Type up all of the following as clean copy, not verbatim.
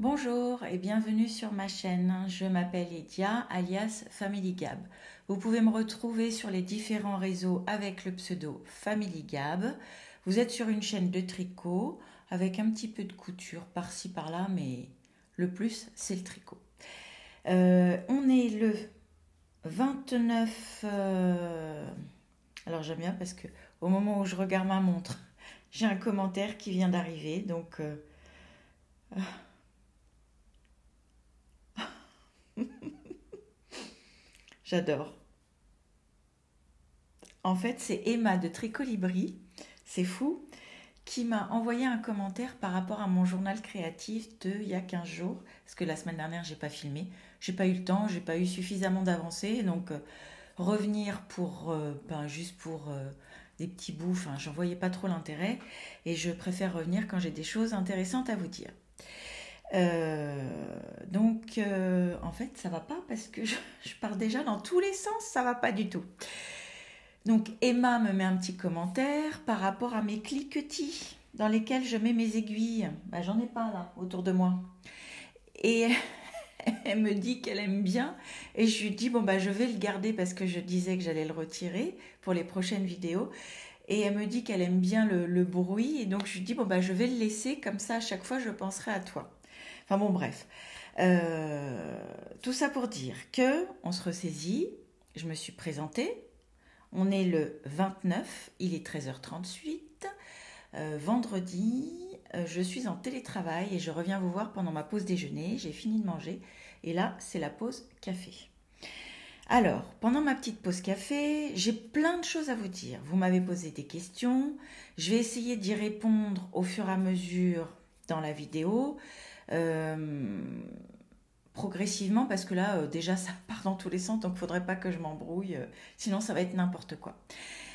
Bonjour et bienvenue sur ma chaîne. Je m'appelle Lydia, alias Family Gab. Vous pouvez me retrouver sur les différents réseaux avec le pseudo Family Gab. Vous êtes sur une chaîne de tricot avec un petit peu de couture par-ci par-là, mais le plus c'est le tricot. On est le 29... Alors j'aime bien parce que au moment où je regarde ma montre, j'ai un commentaire qui vient d'arriver, donc... J'adore. En fait, c'est Emma de Tricolibri, c'est fou, qui m'a envoyé un commentaire par rapport à mon journal créatif de il y a 15 jours. Parce que la semaine dernière, j'ai pas filmé. J'ai pas eu le temps, j'ai pas eu suffisamment d'avancée. Donc, revenir pour, juste pour des petits bouts, enfin, j'en voyais pas trop l'intérêt. Et je préfère revenir quand j'ai des choses intéressantes à vous dire. En fait, ça va pas parce que je pars déjà dans tous les sens, ça va pas du tout. Donc, Emma me met un petit commentaire par rapport à mes cliquetis dans lesquels je mets mes aiguilles. Bah, j'en ai pas là autour de moi. Et elle me dit qu'elle aime bien. Et je lui dis, bon, bah, je vais le garder parce que je disais que j'allais le retirer pour les prochaines vidéos. Et elle me dit qu'elle aime bien le bruit. Et donc, je lui dis, bon, bah, je vais le laisser. Comme ça, à chaque fois, je penserai à toi. Enfin bon, bref. Tout ça pour dire que on se ressaisit. Je me suis présentée. On est le 29, il est 13h38. Vendredi, je suis en télétravail et je reviens vous voir pendant ma pause déjeuner. J'ai fini de manger et là, c'est la pause café. Alors, pendant ma petite pause café, j'ai plein de choses à vous dire. Vous m'avez posé des questions. Je vais essayer d'y répondre au fur et à mesure dans la vidéo. Progressivement parce que là déjà ça part dans tous les sens, donc il ne faudrait pas que je m'embrouille, sinon ça va être n'importe quoi.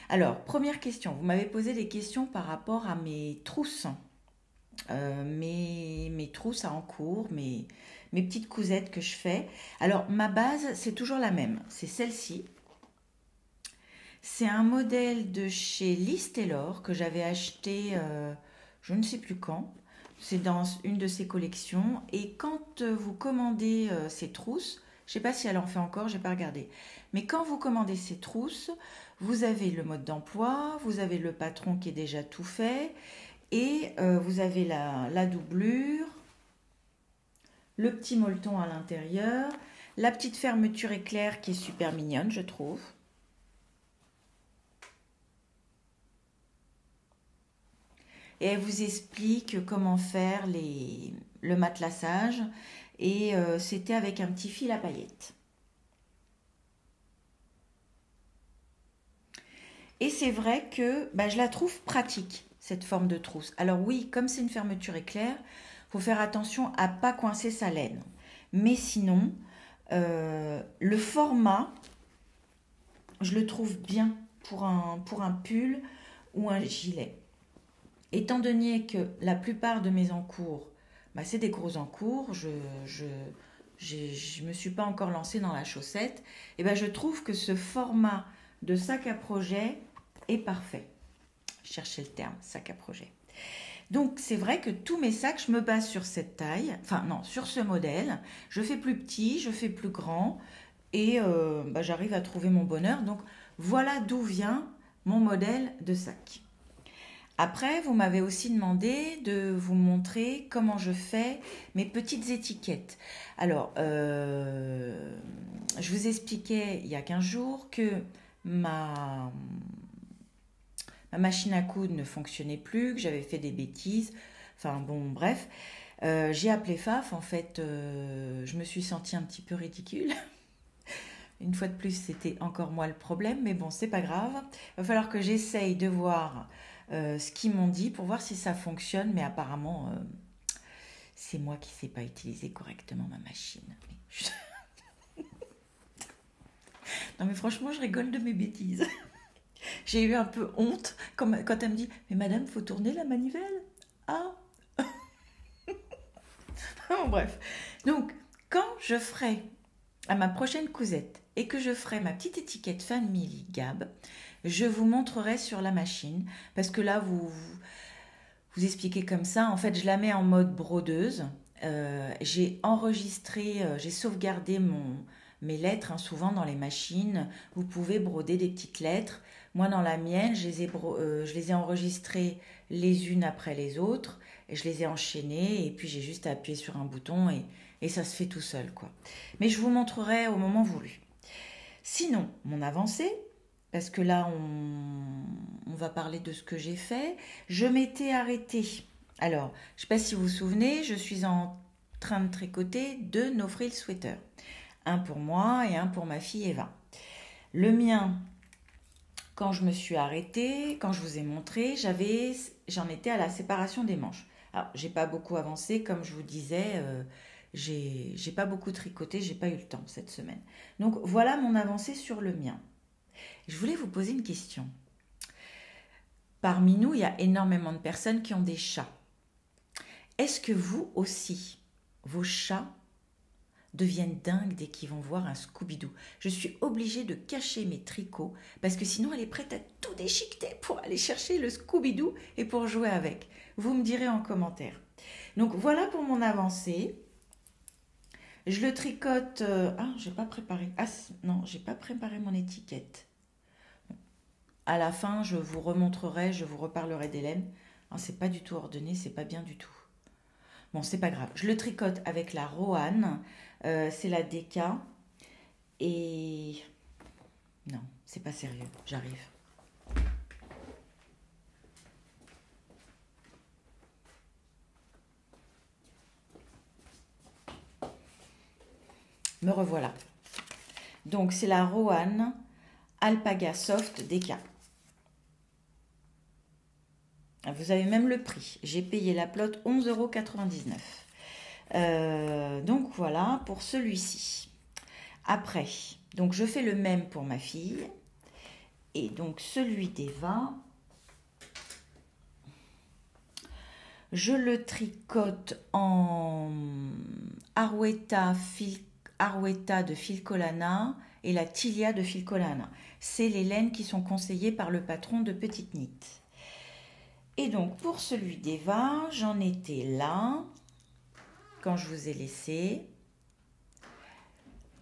Alors, première question, vous m'avez posé des questions par rapport à mes trousses, mes trousses à encours, mes petites cousettes que je fais. Alors ma base c'est toujours la même, c'est celle-ci. C'est un modèle de chez Liz Taylor que j'avais acheté je ne sais plus quand. C'est dans une de ses collections. Et quand vous commandez ces trousses, je ne sais pas si elle en fait encore, je n'ai pas regardé. Mais quand vous commandez ces trousses, vous avez le mode d'emploi, vous avez le patron qui est déjà tout fait, et vous avez la doublure, le petit molleton à l'intérieur, la petite fermeture éclair qui est super mignonne, je trouve. Et elle vous explique comment faire le matelassage. Et c'était avec un petit fil à paillettes. Et c'est vrai que je la trouve pratique, cette forme de trousse. Alors oui, comme c'est une fermeture éclair, il faut faire attention à ne pas coincer sa laine. Mais sinon, le format, je le trouve bien pour un pull ou un gilet. Étant donné que la plupart de mes encours, c'est des gros encours, je me suis pas encore lancée dans la chaussette, et je trouve que ce format de sac à projet est parfait. Je cherchais le terme, sac à projet. Donc c'est vrai que tous mes sacs, je me base sur cette taille, enfin non, sur ce modèle. Je fais plus petit, je fais plus grand, et j'arrive à trouver mon bonheur. Donc voilà d'où vient mon modèle de sac. Après, vous m'avez aussi demandé de vous montrer comment je fais mes petites étiquettes. Alors, je vous expliquais il y a 15 jours que ma machine à coudre ne fonctionnait plus, que j'avais fait des bêtises. Enfin bon, bref. J'ai appelé Faf, en fait, je me suis sentie un petit peu ridicule. Une fois de plus, c'était encore moi le problème, mais bon, c'est pas grave. Il va falloir que j'essaye de voir ce qu'ils m'ont dit pour voir si ça fonctionne, mais apparemment, c'est moi qui ne sais pas utiliser correctement ma machine. Non, mais franchement, je rigole de mes bêtises. J'ai eu un peu honte quand elle me dit « Mais madame, il faut tourner la manivelle ?» Ah Bref. Donc, quand je ferai à ma prochaine cousette et que je ferai ma petite étiquette Family Gab, je vous montrerai sur la machine parce que là vous expliquez comme ça. En fait, je la mets en mode brodeuse. J'ai enregistré, j'ai sauvegardé mes lettres, hein, souvent dans les machines. Vous pouvez broder des petites lettres. Moi, dans la mienne, je les ai enregistrées les unes après les autres. Et je les ai enchaînées. Et puis, j'ai juste à appuyer sur un bouton et ça se fait tout seul, quoi. Mais je vous montrerai au moment voulu. Sinon, mon avancée, parce que là, on va parler de ce que j'ai fait. Je m'étais arrêtée. Alors, je ne sais pas si vous vous souvenez, je suis en train de tricoter 2 no frill sweaters. Un pour moi et un pour ma fille Eva. Le mien, quand je me suis arrêtée, quand je vous ai montré, j'en étais à la séparation des manches. Alors, j'ai pas beaucoup avancé, comme je vous disais, j'ai pas beaucoup tricoté, j'ai pas eu le temps cette semaine. Donc, voilà mon avancée sur le mien. Je voulais vous poser une question. Parmi nous, il y a énormément de personnes qui ont des chats. Est-ce que vous aussi, vos chats deviennent dingues dès qu'ils vont voir un Scooby-Doo? Je suis obligée de cacher mes tricots parce que sinon elle est prête à tout déchiqueter pour aller chercher le Scooby-Doo et pour jouer avec. Vous me direz en commentaire. Donc voilà pour mon avancée. Je le tricote... j'ai pas préparé. Ah non, j'ai pas préparé mon étiquette. À la fin, je vous remontrerai, je vous reparlerai d'Hélène. C'est pas du tout ordonné, c'est pas bien du tout. Bon, c'est pas grave. Je le tricote avec la Rohan. C'est la DK. Et... Non, c'est pas sérieux. J'arrive. Me revoilà. Donc, c'est la Rohan Alpaga Soft DK. Vous avez même le prix. J'ai payé la plotte 11,99 €. Donc voilà pour celui-ci. Après, donc je fais le même pour ma fille. Et donc celui d'Eva, je le tricote en Arwetta de Filcolana et la Tilia de Filcolana. C'est les laines qui sont conseillées par le patron de Petite Knit. Et donc, pour celui d'Eva, j'en étais là, quand je vous ai laissé.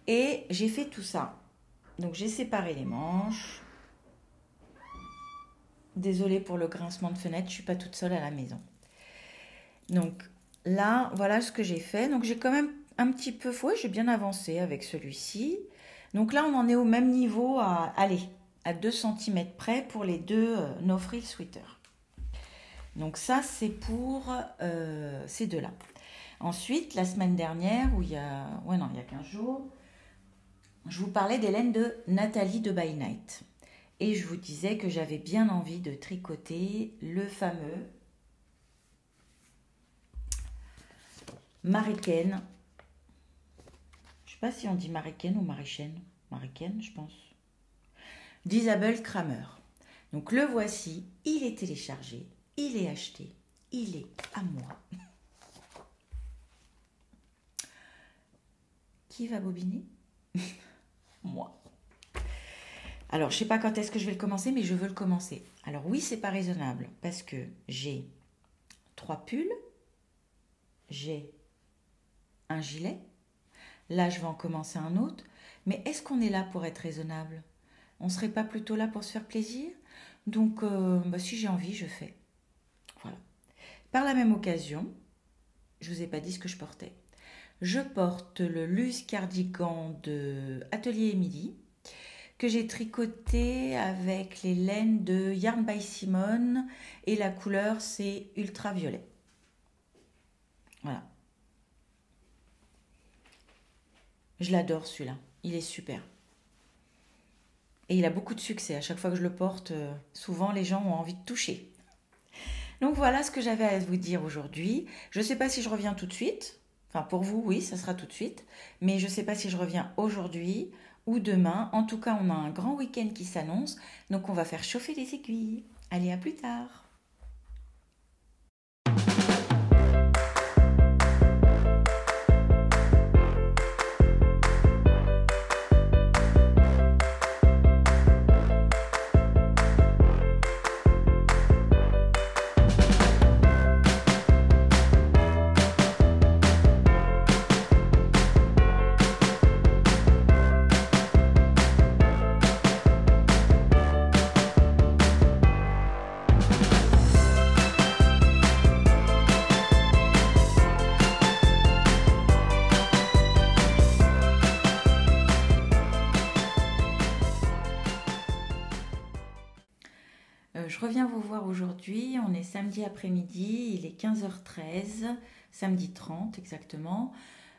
Et j'ai fait tout ça. Donc, j'ai séparé les manches. Désolée pour le grincement de fenêtre, je ne suis pas toute seule à la maison. Donc, là, voilà ce que j'ai fait. Donc, j'ai quand même un petit peu... Ouais, j'ai bien avancé avec celui-ci. Donc là, on en est au même niveau à 2 cm près pour les 2 no frill sweaters. Donc ça, c'est pour ces deux-là. Ensuite, la semaine dernière, il y a 15 jours, je vous parlais des laines de Nathalie de By Night. Et je vous disais que j'avais bien envie de tricoter le fameux Mariken. Je ne sais pas si on dit Mariken ou Marichen. Mariken, je pense. D'Isabelle Kramer. Donc le voici, il est téléchargé. Il est acheté, il est à moi. Qui va bobiner? Moi. Alors, je ne sais pas quand est-ce que je vais le commencer, mais je veux le commencer. Alors oui, c'est pas raisonnable, parce que j'ai 3 pulls, j'ai un gilet, là je vais en commencer un autre, mais est-ce qu'on est là pour être raisonnable? On ne serait pas plutôt là pour se faire plaisir? Donc, si j'ai envie, je fais. Voilà. Par la même occasion, je ne vous ai pas dit ce que je portais. Je porte le Luce Cardigan de Atelier Émilie que j'ai tricoté avec les laines de Yarn by Simone et la couleur c'est ultraviolet. Voilà. Je l'adore celui-là, il est super. Et il a beaucoup de succès, à chaque fois que je le porte, souvent les gens ont envie de toucher. Donc voilà ce que j'avais à vous dire aujourd'hui. Je ne sais pas si je reviens tout de suite. Enfin pour vous, oui, ça sera tout de suite. Mais je ne sais pas si je reviens aujourd'hui ou demain. En tout cas, on a un grand week-end qui s'annonce. Donc on va faire chauffer les aiguilles. Allez, à plus tard. reviens vous voir aujourd'hui. On est samedi après-midi, il est 15h13, samedi 30 exactement.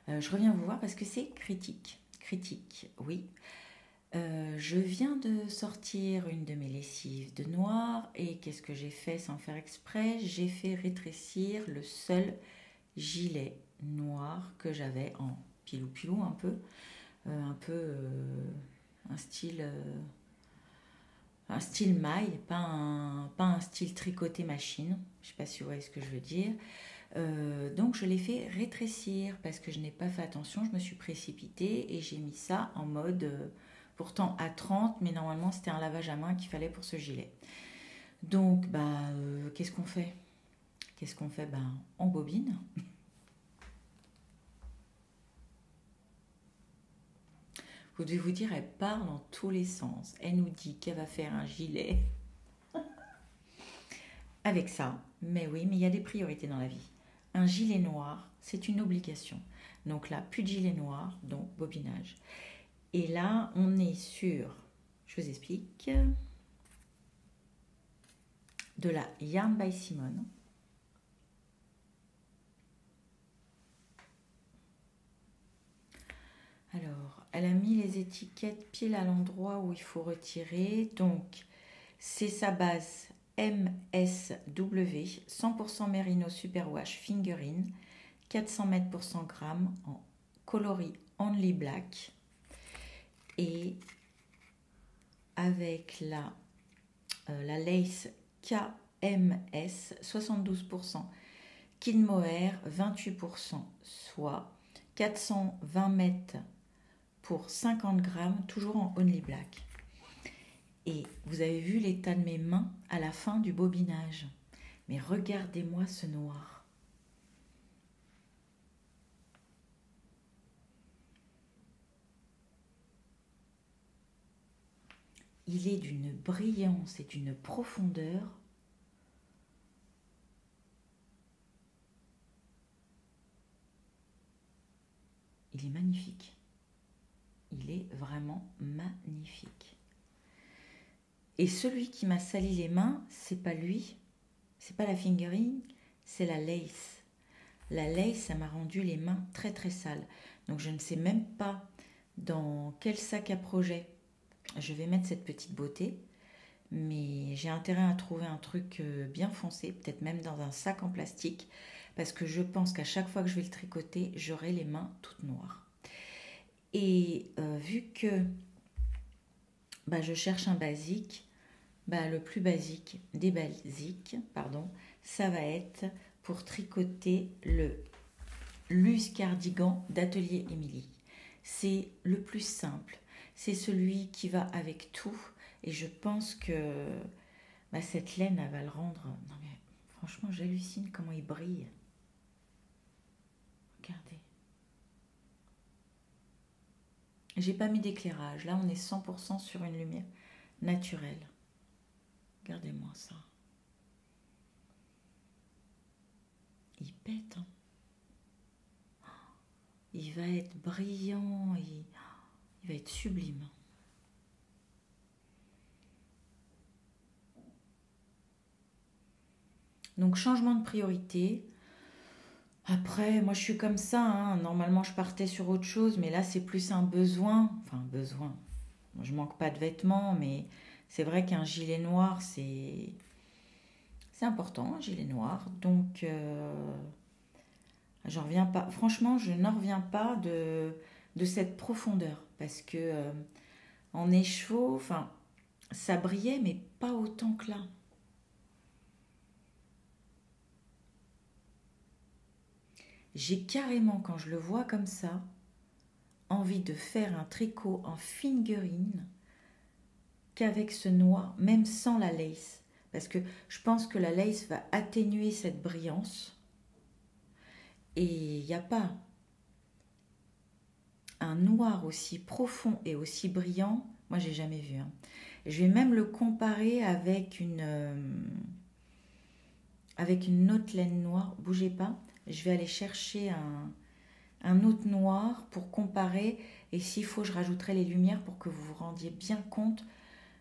Je reviens vous voir parce que c'est critique. Critique, oui. Je viens de sortir une de mes lessives de noir et qu'est-ce que j'ai fait sans faire exprès? J'ai fait rétrécir le seul gilet noir que j'avais en pilou-pilou un peu un style... un style maille, pas un style tricoté machine. Je ne sais pas si vous voyez ce que je veux dire. Donc je l'ai fait rétrécir parce que je n'ai pas fait attention, je me suis précipitée et j'ai mis ça en mode pourtant à 30, mais normalement c'était un lavage à main qu'il fallait pour ce gilet. Donc qu'est-ce qu'on fait? Qu'est-ce qu'on fait? On bobine. Vous devez vous dire, elle part dans tous les sens. Elle nous dit qu'elle va faire un gilet avec ça. Mais oui, mais il y a des priorités dans la vie. Un gilet noir, c'est une obligation. Donc là, plus de gilet noir, donc bobinage. Et là, on est sur, je vous explique, de la Yarn by Simone. Alors, elle a mis les étiquettes pile à l'endroit où il faut retirer. Donc, c'est sa base MSW, 100% Merino Superwash Fingering, 400 mètres pour 100 grammes en coloris Only Black. Et avec la lace KMS, 72% Kid Mohair, 28% soie, 420 mètres pour 50 grammes, toujours en Only Black. Et vous avez vu l'état de mes mains à la fin du bobinage. Mais regardez-moi ce noir. Il est d'une brillance et d'une profondeur. Il est magnifique. Il est vraiment magnifique. Et celui qui m'a sali les mains, c'est pas lui, c'est pas la fingering, c'est la lace. La lace, ça m'a rendu les mains très très sales. Donc je ne sais même pas dans quel sac à projet je vais mettre cette petite beauté. Mais j'ai intérêt à trouver un truc bien foncé, peut-être même dans un sac en plastique, parce que je pense qu'à chaque fois que je vais le tricoter, j'aurai les mains toutes noires. Et vu que je cherche un basique, le plus basique des basiques, ça va être pour tricoter le Luz Cardigan d'Atelier Émilie. C'est le plus simple, c'est celui qui va avec tout et je pense que cette laine, elle va le rendre... Non mais franchement, j'hallucine comment il brille. Regardez. J'ai pas mis d'éclairage, là on est 100% sur une lumière naturelle. Regardez-moi ça. Il pète. Hein. Il va être brillant. Il va être sublime. Donc changement de priorité. Après, moi je suis comme ça. Hein. Normalement je partais sur autre chose. Mais là c'est plus un besoin. Enfin besoin. Je manque pas de vêtements. Mais c'est vrai qu'un gilet noir c'est important, un gilet noir. Donc j'en reviens pas. Franchement, je n'en reviens pas de cette profondeur. Parce que en écheveau, ça brillait, mais pas autant que là. J'ai carrément, quand je le vois comme ça, envie de faire un tricot en fingering qu'avec ce noir, même sans la lace. Parce que je pense que la lace va atténuer cette brillance. Et il n'y a pas un noir aussi profond et aussi brillant, moi j'ai jamais vu. Hein. Je vais même le comparer avec une autre laine noire. Bougez pas, je vais aller chercher un autre noir pour comparer. Et s'il faut, je rajouterai les lumières pour que vous vous rendiez bien compte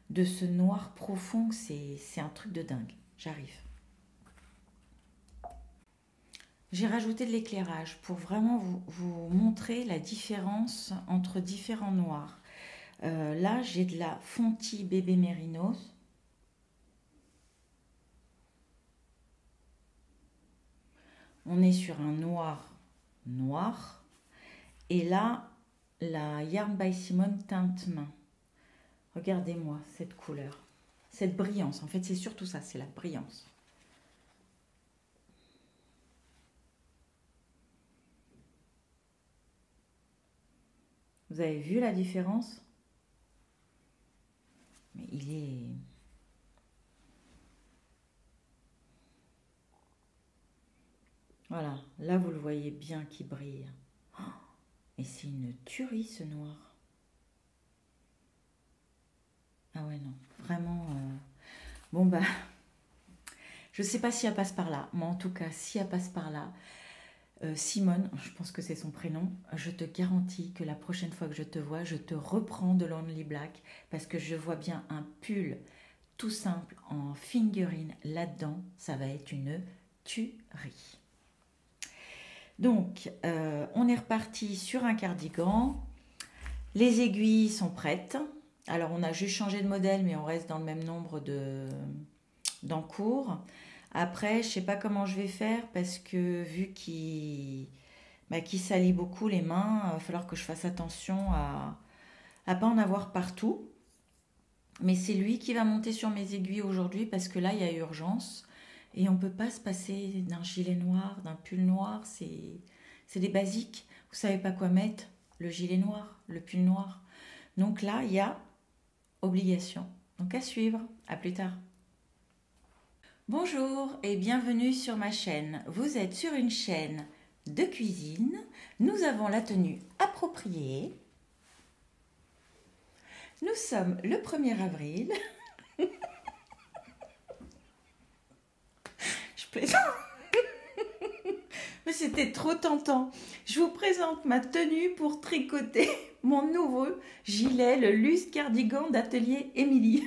de ce noir profond, c'est un truc de dingue. J'arrive. J'ai rajouté de l'éclairage pour vraiment vous montrer la différence entre différents noirs. Là, j'ai de la Fonty Bébé Mérinos. On est sur un noir noir. Et là, la Yarn by Simone teinte main. Regardez-moi cette couleur, cette brillance. En fait, c'est surtout ça, c'est la brillance. Vous avez vu la différence? Mais il est... Voilà, là vous le voyez bien qui brille. Oh, et c'est une tuerie ce noir. Ah ouais, non, vraiment... Bon bah, je sais pas si elle passe par là, mais en tout cas, si elle passe par là, Simone, je pense que c'est son prénom, je te garantis que la prochaine fois que je te vois, je te reprends de l'Only Black parce que je vois bien un pull tout simple en fingering là-dedans, ça va être une tuerie. Donc, on est reparti sur un cardigan. Les aiguilles sont prêtes. Alors, on a juste changé de modèle, mais on reste dans le même nombre d'encours. Après, je ne sais pas comment je vais faire parce que vu qu'il salit beaucoup les mains, il va falloir que je fasse attention à ne pas en avoir partout. Mais c'est lui qui va monter sur mes aiguilles aujourd'hui parce que là, il y a urgence. Et on ne peut pas se passer d'un gilet noir, d'un pull noir. C'est des basiques. Vous ne savez pas quoi mettre. Le gilet noir, le pull noir. Donc là, il y a obligation. Donc à suivre. À plus tard. Bonjour et bienvenue sur ma chaîne. Vous êtes sur une chaîne de cuisine. Nous avons la tenue appropriée. Nous sommes le 1er avril. Je plaisante. Mais c'était trop tentant. Je vous présente ma tenue pour tricoter mon nouveau gilet, le Luce Cardigan d'atelier Émilie.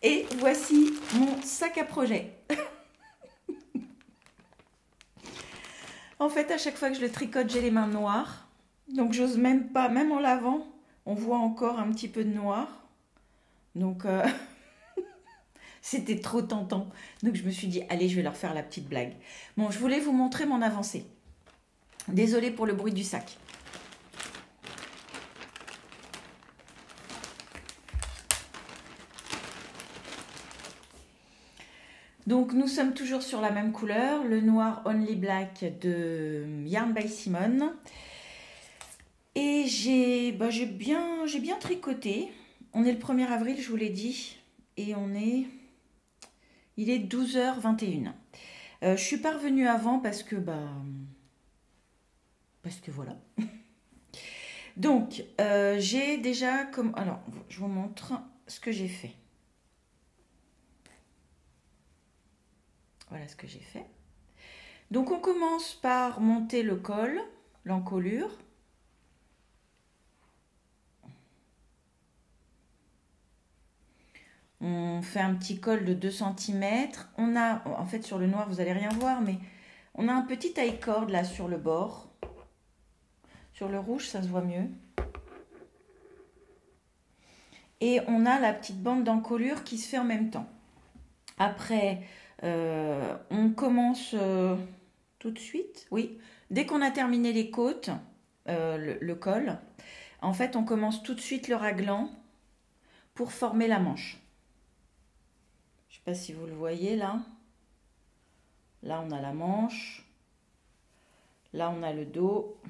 Et voici mon sac à projet. En fait, à chaque fois que je le tricote, j'ai les mains noires. Donc, j'ose même pas, même en lavant, on voit encore un petit peu de noir. Donc, c'était trop tentant. Donc, je me suis dit, allez, je vais leur faire la petite blague. Bon, je voulais vous montrer mon avancée. Désolée pour le bruit du sac. Donc, nous sommes toujours sur la même couleur, le noir Only Black de Yarn by Simone. Et j'ai bien tricoté. On est le 1er avril, je vous l'ai dit. Et il est 12h21. Je suis pas revenue avant parce que voilà. Donc, j'ai déjà alors, je vous montre ce que j'ai fait. Voilà ce que j'ai fait. Donc, on commence par monter le col, l'encolure. On fait un petit col de 2 cm. On a, en fait, sur le noir, vous n'allez rien voir, mais on a un petit taille-corde là sur le bord. Sur le rouge, ça se voit mieux. Et on a la petite bande d'encolure qui se fait en même temps. Après, on commence tout de suite. Oui, dès qu'on a terminé les côtes, le col, en fait, on commence tout de suite le raglan pour former la manche. Je ne sais pas si vous le voyez là. Là, on a la manche. Là, on a le dos.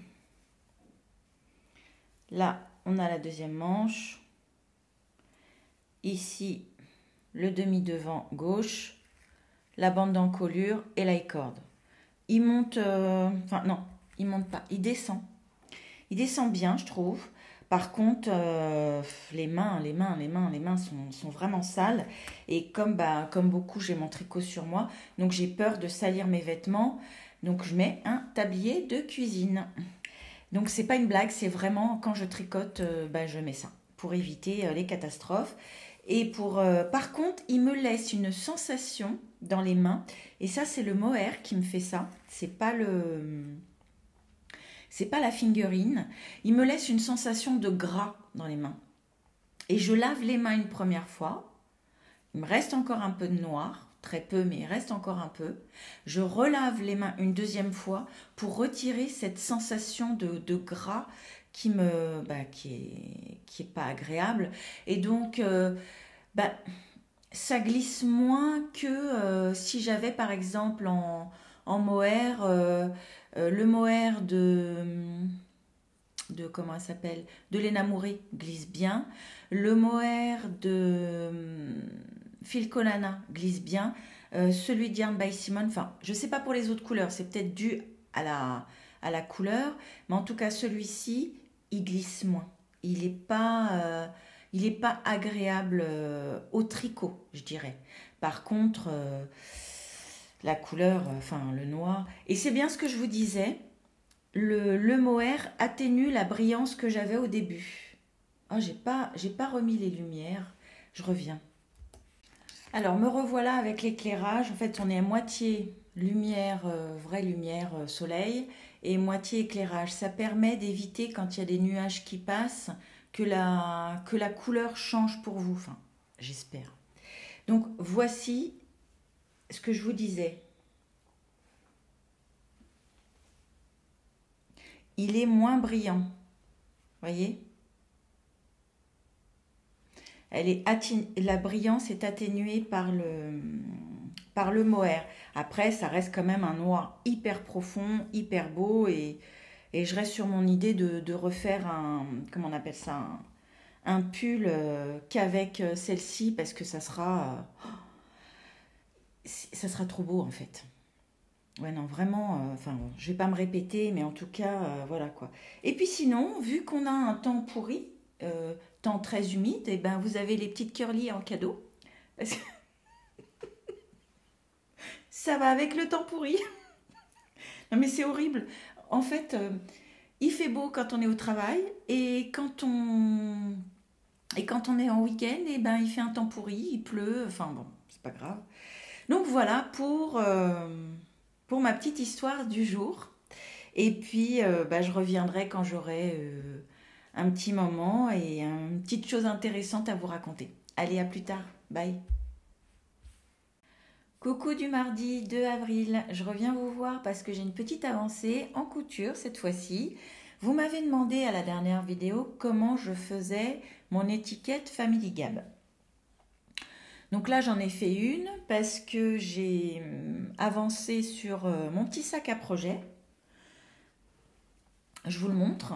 Là, on a la deuxième manche. Ici, le demi-devant gauche, la bande d'encolure et la corde. Il monte, enfin non, il monte pas, il descend. Il descend bien, je trouve. Par contre, les mains sont vraiment sales. Et comme beaucoup, j'ai mon tricot sur moi. Donc, j'ai peur de salir mes vêtements. Donc, je mets un tablier de cuisine. Donc, c'est pas une blague, c'est vraiment, quand je tricote, je mets ça. pour éviter les catastrophes. Et par contre, il me laisse une sensation dans les mains. Et ça, c'est le mohair qui me fait ça. C'est pas la fingering. Il me laisse une sensation de gras dans les mains. Et je lave les mains une première fois. Il me reste encore un peu de noir. Très peu, mais il reste encore un peu. Je relave les mains une deuxième fois pour retirer cette sensation de gras qui est pas agréable. Et donc, ça glisse moins que si j'avais par exemple en mohair, le mohair de comment elle s'appelle, de Lena Mouré glisse bien, le mohair de Phil Colana glisse bien, celui d'Yarn by Simon, enfin je sais pas pour les autres couleurs, c'est peut-être dû à la couleur, mais en tout cas celui-ci il glisse moins, il est pas agréable au tricot, je dirais. Par contre la couleur, enfin le noir, et c'est bien ce que je vous disais, le mohair atténue la brillance que j'avais au début. Oh, j'ai pas remis les lumières. Je reviens. Alors, me revoilà avec l'éclairage. En fait, on est à moitié lumière, vraie lumière, soleil, et moitié éclairage. Ça permet d'éviter, quand il y a des nuages qui passent, que la couleur change pour vous. Enfin, j'espère. Donc, voici ce que je vous disais. Il est moins brillant. Voyez ? La brillance est atténuée par le mohair. Après, ça reste quand même un noir hyper profond, hyper beau. Et je reste sur mon idée de refaire comment on appelle ça, un pull qu'avec celle-ci, parce que ça sera trop beau en fait. Ouais, non, vraiment, enfin, bon, je vais pas me répéter, mais en tout cas, voilà quoi. Et puis sinon, vu qu'on a un temps pourri, temps très humide, et ben vous avez les petites curly en cadeau. Parce que ça va avec le temps pourri. Non, mais c'est horrible. En fait, il fait beau quand on est au travail, et quand on est en week-end, et ben il fait un temps pourri, il pleut, enfin bon, c'est pas grave. Donc voilà pour ma petite histoire du jour. Et puis, je reviendrai quand j'aurai un petit moment et une petite chose intéressante à vous raconter. Allez, à plus tard. Bye. Coucou du mardi 2 avril. Je reviens vous voir parce que j'ai une petite avancée en couture cette fois-ci. Vous m'avez demandé à la dernière vidéo comment je faisais mon étiquette Family Gab. Donc là, j'en ai fait une parce que j'ai avancé sur mon petit sac à projet. Je vous le montre.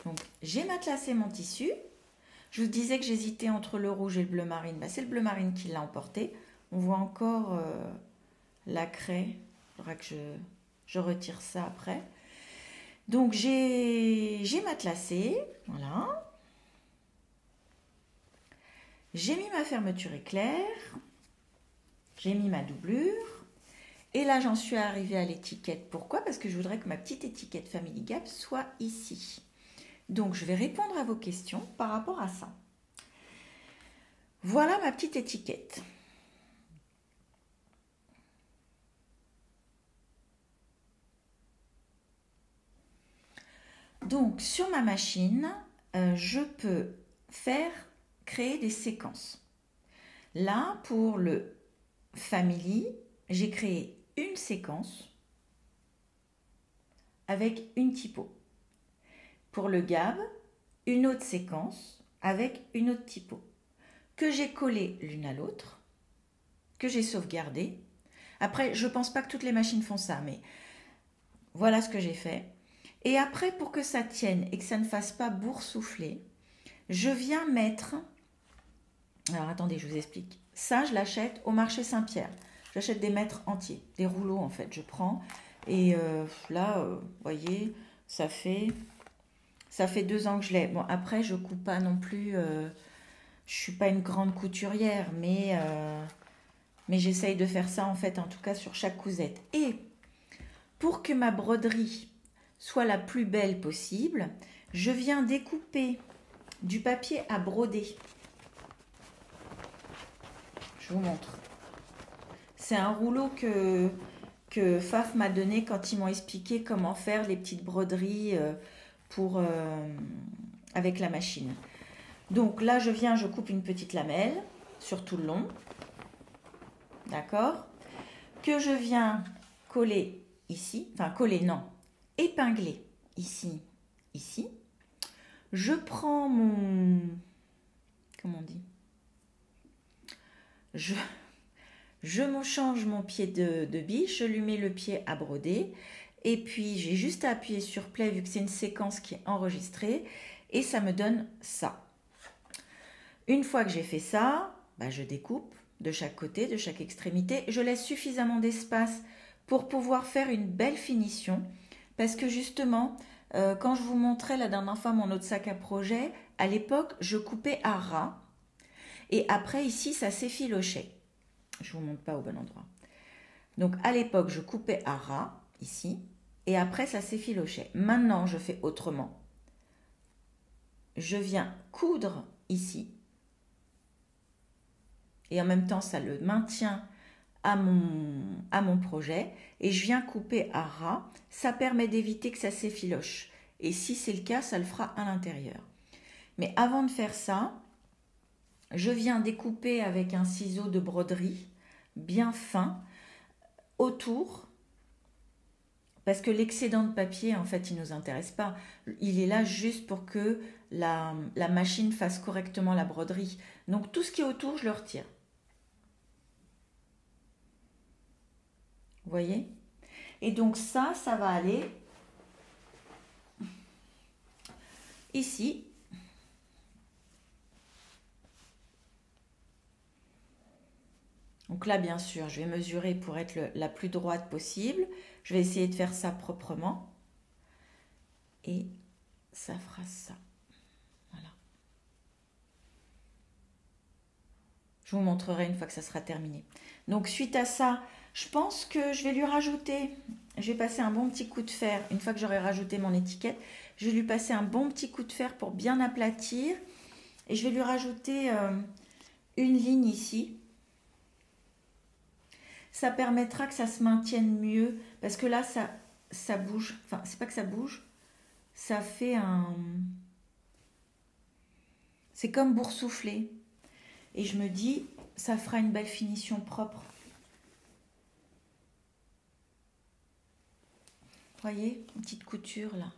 Donc, j'ai matelassé mon tissu. Je vous disais que j'hésitais entre le rouge et le bleu marine. C'est le bleu marine qui l'a emporté. On voit encore la craie. Il faudra que je retire ça après. Donc, j'ai matelassé. Voilà. J'ai mis ma fermeture éclair, j'ai mis ma doublure, et là j'en suis arrivée à l'étiquette. Pourquoi ? Parce que je voudrais que ma petite étiquette Family Gap soit ici. Donc je vais répondre à vos questions par rapport à ça. Voilà ma petite étiquette. Donc sur ma machine, je peux créer des séquences. Là, pour le Family, j'ai créé une séquence avec une typo. Pour le Gab, une autre séquence avec une autre typo que j'ai collée l'une à l'autre, que j'ai sauvegardée. Après, je ne pense pas que toutes les machines font ça, mais voilà ce que j'ai fait. Et après, pour que ça tienne et que ça ne fasse pas boursoufler, je viens mettre... Alors attendez, je vous explique. Ça, je l'achète au marché Saint-Pierre. J'achète des mètres entiers, des rouleaux en fait. Je prends et là, vous voyez, ça fait 2 ans que je l'ai. Bon, après, je coupe pas non plus. Je suis pas une grande couturière, mais j'essaye de faire ça en fait, en tout cas sur chaque cousette. Et pour que ma broderie soit la plus belle possible, Je viens découper du papier à broder. Je vous montre. C'est un rouleau que Faf m'a donné quand ils m'ont expliqué comment faire les petites broderies avec la machine. Donc là, je coupe une petite lamelle sur tout le long. D'accord? Que je viens coller ici. Enfin, coller, non. Épingler ici, ici. Je prends mon... Comment on dit? Je me change mon pied de biche, je lui mets le pied à broder. Et puis, j'ai juste à appuyer sur play vu que c'est une séquence qui est enregistrée. Et ça me donne ça. Une fois que j'ai fait ça, je découpe de chaque côté, de chaque extrémité. Je laisse suffisamment d'espace pour pouvoir faire une belle finition. Parce que justement, quand je vous montrais la dernière fois mon autre sac à projet, à l'époque, je coupais à ras. Et après, ici, ça s'effilochait. Je ne vous montre pas au bon endroit. Donc, à l'époque, je coupais à ras, ici. Et après, ça s'effilochait. Maintenant, je fais autrement. Je viens coudre ici. Et en même temps, ça le maintient à mon projet. Et je viens couper à ras. Ça permet d'éviter que ça s'effiloche. Et si c'est le cas, ça le fera à l'intérieur. Mais avant de faire ça, je viens découper avec un ciseau de broderie bien fin autour. Parce que l'excédent de papier, en fait, il ne nous intéresse pas. Il est là juste pour que la machine fasse correctement la broderie. Donc, tout ce qui est autour, je le retire. Vous voyez? Et donc, ça va aller ici. Donc là, bien sûr, je vais mesurer pour être la plus droite possible. Je vais essayer de faire ça proprement. Et ça fera ça. Voilà. Je vous montrerai une fois que ça sera terminé. Donc, suite à ça, je pense que je vais lui rajouter, je vais passer un bon petit coup de fer. Une fois que j'aurai rajouté mon étiquette, je vais lui passer un bon petit coup de fer pour bien aplatir. Et je vais lui rajouter une ligne ici. Ça permettra que ça se maintienne mieux. Parce que là, ça bouge. Enfin, c'est pas que ça bouge. Ça fait un... C'est comme boursouflé. Et je me dis, ça fera une belle finition propre. Vous voyez, une petite couture là.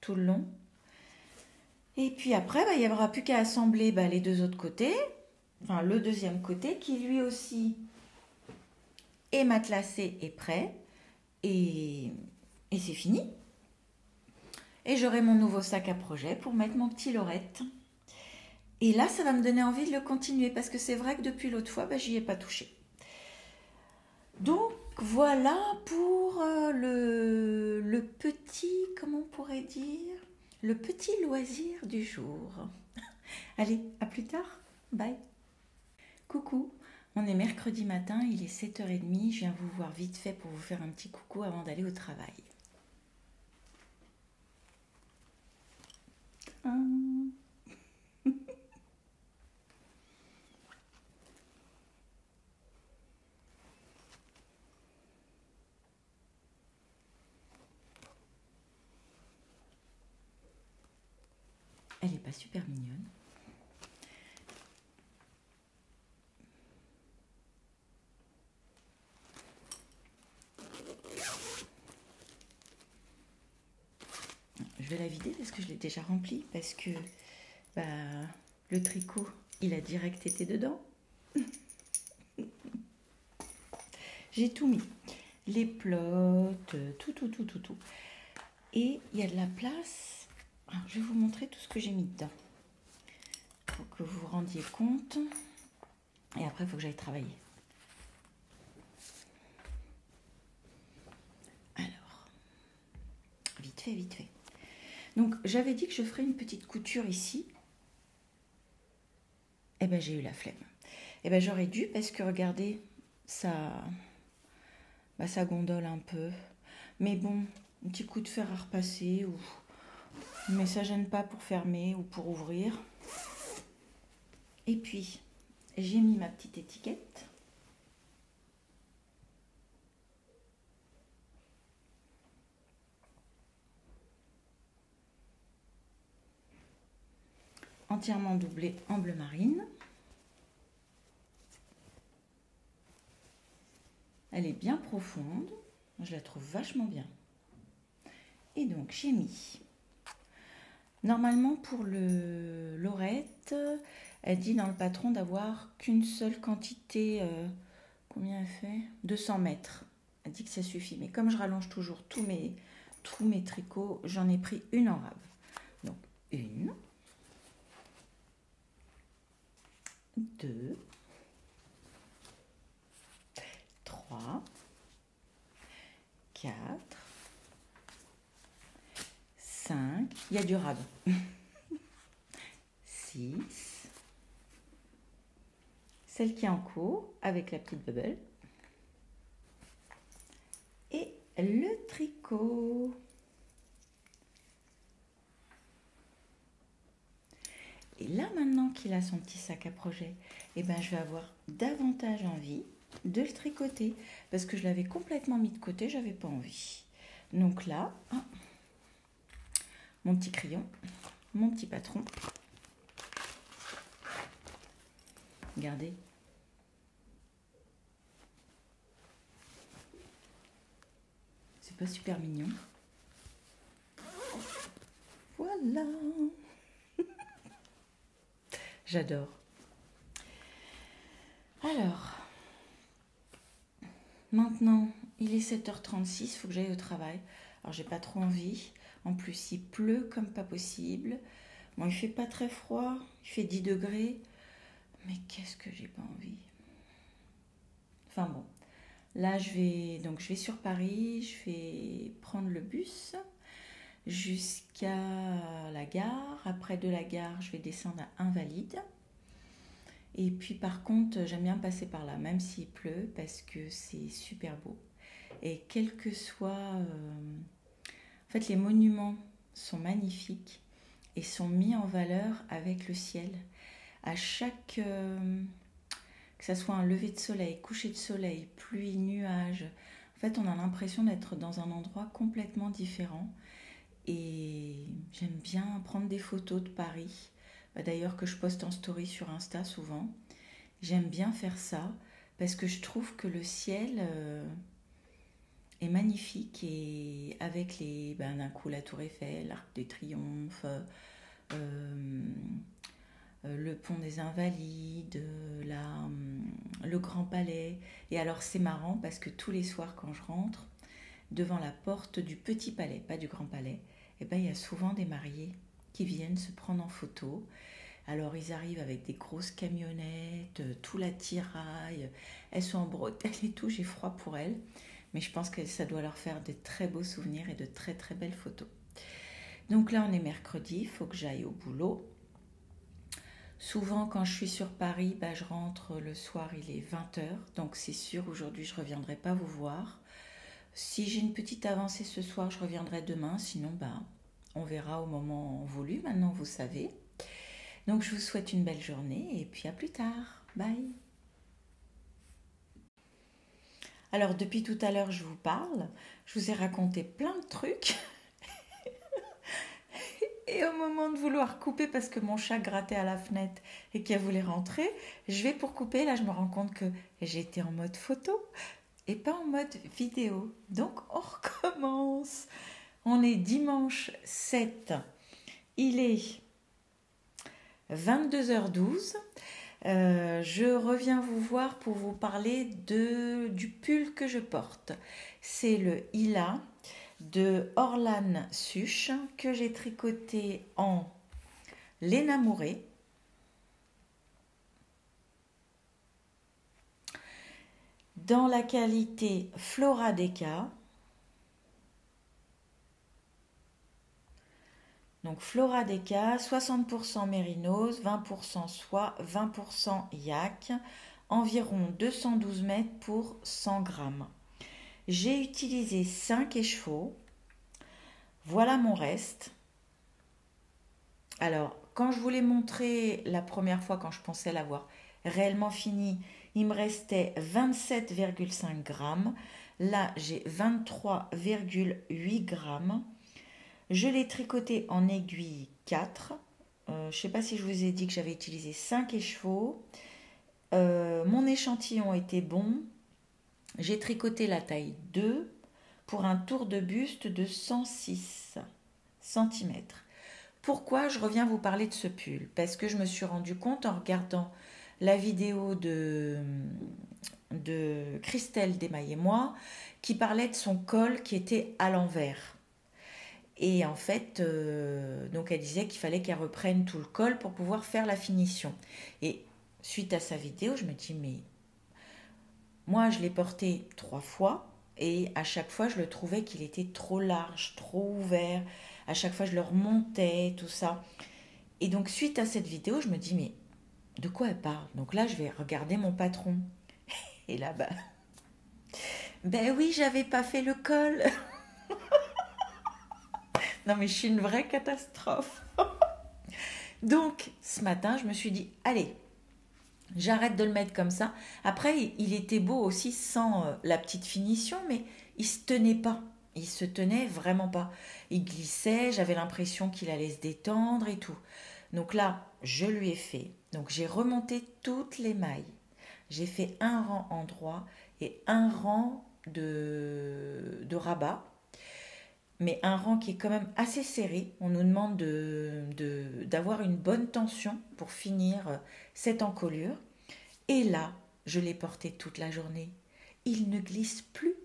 Tout le long. Et puis après, il n'y aura plus qu'à assembler les deux autres côtés. Enfin, le deuxième côté qui lui aussi est matelassé et prêt. Et c'est fini. Et j'aurai mon nouveau sac à projet pour mettre mon petit Laurette. Et là, ça va me donner envie de le continuer parce que c'est vrai que depuis l'autre fois, j'y ai pas touché. Donc, voilà pour le petit, comment on pourrait dire, le petit loisir du jour. Allez, à plus tard. Bye. Coucou, on est mercredi matin, il est 7h30. Je viens vous voir vite fait pour vous faire un petit coucou avant d'aller au travail. Elle n'est pas super mignonne. Je vais la vider parce que je l'ai déjà remplie, parce que le tricot, il a direct été dedans. J'ai tout mis. Les plottes, tout. Et il y a de la place. Alors, je vais vous montrer tout ce que j'ai mis dedans. Pour que vous vous rendiez compte. Et après, il faut que j'aille travailler. Alors, vite fait. Donc, j'avais dit que je ferais une petite couture ici. Eh bien, j'ai eu la flemme. Eh bien, j'aurais dû parce que, regardez, ça gondole un peu. Mais bon, un petit coup de fer à repasser ou mais ça gêne pas pour fermer ou pour ouvrir. Et puis, j'ai mis ma petite étiquette. Entièrement doublée en bleu marine. Elle est bien profonde, je la trouve vachement bien. Et donc j'ai mis, normalement pour le lorette, elle dit dans le patron d'avoir qu'une seule quantité, combien elle fait? 200 mètres. Elle dit que ça suffit, mais comme je rallonge toujours tous mes tricots, j'en ai pris une en rab. Donc une, deux, 3, 4, 5, il y a du rab. 6, celle qui est en cours avec la petite bubble. Et le tricot. Et là, maintenant qu'il a son petit sac à projet, eh ben, je vais avoir davantage envie de le tricoter parce que je l'avais complètement mis de côté, j'avais pas envie. Donc là, mon petit crayon, mon petit patron. Regardez. C'est pas super mignon. Voilà. J'adore. Alors, maintenant, il est 7h36, il faut que j'aille au travail. Alors, j'ai pas trop envie. En plus, il pleut comme pas possible. Bon, il fait pas très froid, il fait 10 degrés. Mais qu'est-ce que j'ai pas envie. Enfin bon, là, je vais sur Paris, je vais prendre le bus jusqu'à la gare. Après de la gare, je vais descendre à Invalides. Et puis par contre, j'aime bien passer par là, même s'il pleut, parce que c'est super beau. Et quel que soit... En fait, les monuments sont magnifiques et sont mis en valeur avec le ciel. À chaque... que ça soit un lever de soleil, coucher de soleil, pluie, nuages. En fait, on a l'impression d'être dans un endroit complètement différent. Et j'aime bien prendre des photos de Paris. D'ailleurs, que je poste en story sur Insta souvent. J'aime bien faire ça parce que je trouve que le ciel est magnifique et avec d'un coup la Tour Eiffel, l'Arc de Triomphe, le pont des Invalides, le Grand Palais. Et alors c'est marrant parce que tous les soirs quand je rentre, devant la porte du Petit Palais, pas du Grand Palais, et il y a souvent des mariés qui viennent se prendre en photo. Alors ils arrivent avec des grosses camionnettes, tout l'attirail, elles sont en bretelles et tout, j'ai froid pour elles. Mais je pense que ça doit leur faire de très beaux souvenirs et de très très belles photos. Donc là on est mercredi, il faut que j'aille au boulot. Souvent quand je suis sur Paris, je rentre le soir, il est 20h. Donc c'est sûr, aujourd'hui je ne reviendrai pas vous voir. Si j'ai une petite avancée ce soir, je reviendrai demain. Sinon, on verra au moment voulu. Maintenant, vous savez. Donc, je vous souhaite une belle journée et puis à plus tard. Bye. Alors, depuis tout à l'heure, je vous parle. Je vous ai raconté plein de trucs. Et au moment de vouloir couper, parce que mon chat grattait à la fenêtre et qu'elle voulait rentrer, je vais pour couper. Là, je me rends compte que j'étais en mode photo et pas en mode vidéo. Donc, on recommence. On est dimanche 7. Il est 22h12. Je reviens vous voir pour vous parler du pull que je porte. C'est le Hila de Orlan Suche que j'ai tricoté en laine amourée. Dans la qualité Flora Deca. Donc Flora Deca, 60% mérinos, 20% soie, 20% yak, environ 212 mètres pour 100 grammes. J'ai utilisé 5 écheveaux. Voilà mon reste. Alors, quand je vous l'ai montré la première fois, quand je pensais l'avoir réellement fini, il me restait 27,5 grammes. Là, j'ai 23,8 grammes. Je l'ai tricoté en aiguille 4. Je ne sais pas si je vous ai dit que j'avais utilisé 5 écheveaux. Mon échantillon était bon. J'ai tricoté la taille 2 pour un tour de buste de 106 centimètres. Pourquoi je reviens vous parler de ce pull? Parce que je me suis rendu compte en regardant la vidéo de Christelle Desmailles et moi qui parlait de son col qui était à l'envers. Et en fait, donc elle disait qu'il fallait qu'elle reprenne tout le col pour pouvoir faire la finition. Et suite à sa vidéo, je me dis, mais moi, je l'ai porté 3 fois et à chaque fois, je le trouvais qu'il était trop large, trop ouvert. À chaque fois, je le remontais, tout ça. Et donc, suite à cette vidéo, je me dis, mais de quoi elle parle? Donc là, je vais regarder mon patron. Et là, ben oui, j'avais pas fait le col. Non, mais je suis une vraie catastrophe. Donc, ce matin, je me suis dit, allez, j'arrête de le mettre comme ça. Après, il était beau aussi sans la petite finition, mais il se tenait pas. Il se tenait vraiment pas. Il glissait, j'avais l'impression qu'il allait se détendre et tout. Donc là, je lui ai fait. Donc j'ai remonté toutes les mailles. J'ai fait un rang en droit et un rang de rabat, mais un rang qui est quand même assez serré. On nous demande d'avoir une bonne tension pour finir cette encolure. Et là, je l'ai porté toute la journée. Il ne glisse plus.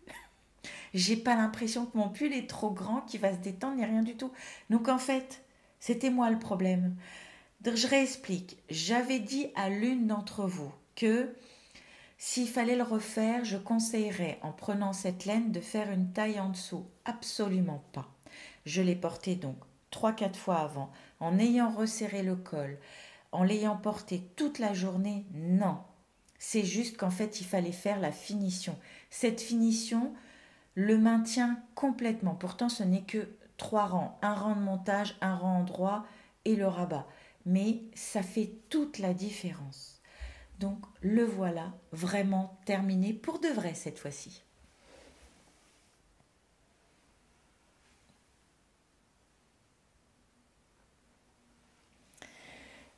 J'ai pas l'impression que mon pull est trop grand, qu'il va se détendre, ni rien du tout. Donc en fait, c'était moi le problème. Donc je réexplique. J'avais dit à l'une d'entre vous que s'il fallait le refaire, je conseillerais, en prenant cette laine, de faire une taille en dessous. Absolument pas. Je l'ai porté donc 3-4 fois avant, en ayant resserré le col, en l'ayant porté toute la journée. Non. C'est juste qu'en fait, il fallait faire la finition. Cette finition le maintient complètement. Pourtant, ce n'est que 3 rangs. Un rang de montage, un rang en droit et le rabat. Mais ça fait toute la différence. Donc le voilà vraiment terminé pour de vrai cette fois-ci.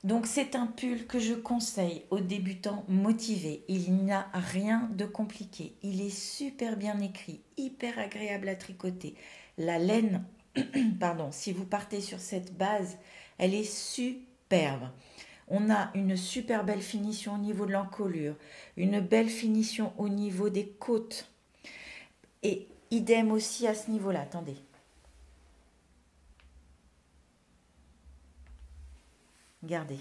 Donc c'est un pull que je conseille aux débutants motivés. Il n'y a rien de compliqué. Il est super bien écrit, hyper agréable à tricoter. La laine, pardon, si vous partez sur cette base, elle est superbe. On a une super belle finition au niveau de l'encolure, une belle finition au niveau des côtes. Et idem aussi à ce niveau-là. Attendez. Regardez.